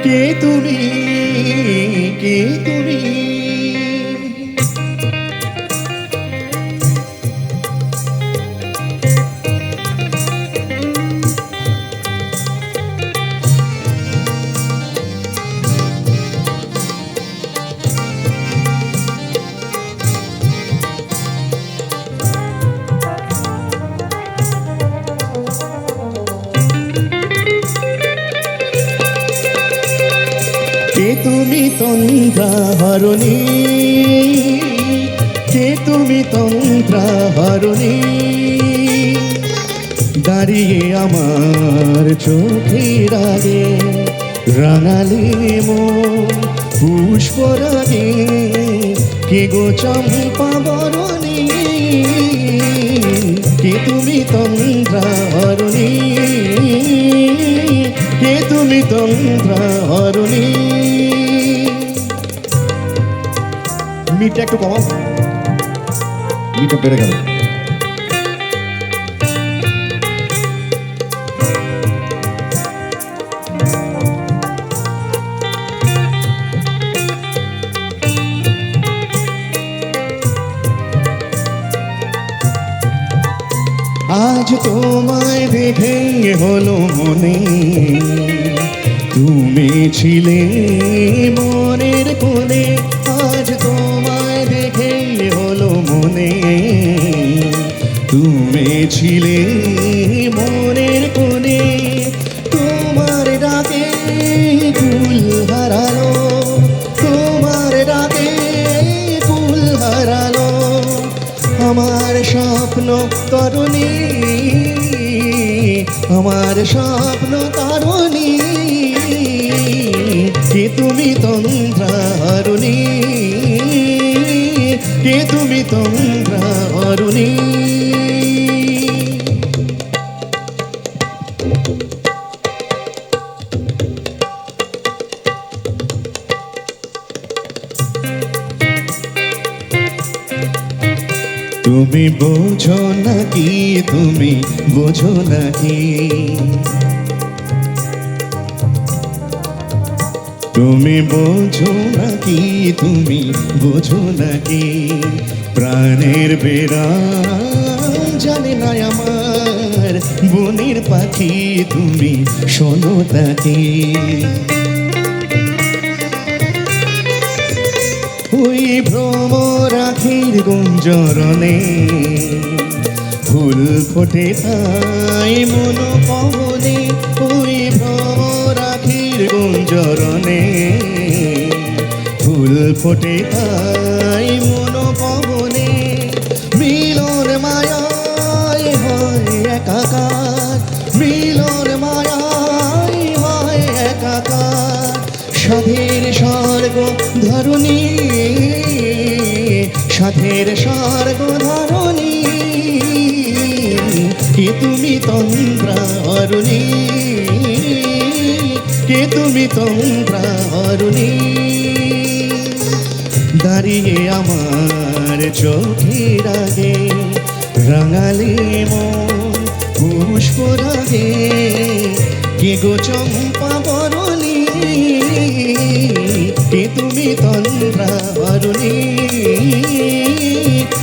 কে তুমি, কে তুমি? কে তুমি তন্দ্রাহরণী, কে তুমি তন্দ্রাহরণী? দাঁড়িয়ে আমার চোখের আগে রাঙালি মন পুষ্পরাগে, কে গো চম্পা বরণী? কে তুমি তন্দ্রাহরণী, কে তুমি তন্দ্রাহরণী? মিটটা একটু কমাও, মিটটা বেড়ে গেল। আজ তোমায় দেখে হলো মনে, তুমি ছিলে মনের কোণে। আজ তোমায় দেখে হলো মনে, তুমি ছিলে মনের কোণে। তোমার ডাকে কুল হারালো, তোমার ডাকে কুল হারালো আমার স্বপ্ন তরুণী, আমার স্বপ্ন তরুণী। কে তুমি তন্দ্রাহরণী, কে তুমি তন্দ্রাহরণী? তুমি বোঝো নাকি, তুমি বোঝো নাকি? তুমি বোঝো নাকি, তুমি বোঝো নাকি? প্রাণের বেড়া জানে না আমার বনের পাখি, তুমি শোনো তাকে। ওই ভ্রমর আখির গুঞ্জরণে ফুল ফোটে তাই মন পবনে। ওই ভ্রমর আখির গুঞ্জরণে ফুল ফোটে তাই মন পবনে। মিলন মায়ায় হয় একাকার, মিলন মায়ায় হয় একাকার। সাধের স্বর্গ ধরণী, সাধের স্বর্গ ধরণী। কে তুমি তন্দ্রাহরণী, কে তুমি তন্দ্রাহরণী? দাঁড়িয়ে আমার চোখের আগে রাঙালি মন পুষ্পরাগে, কে গো চম্পা বরণী? কে তুমি তন্দ্রাহরণী,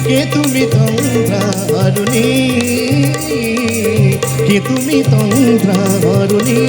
কে তুমি তন্দ্রাহরণী? কে তুমি তন্দ্রাহরণী?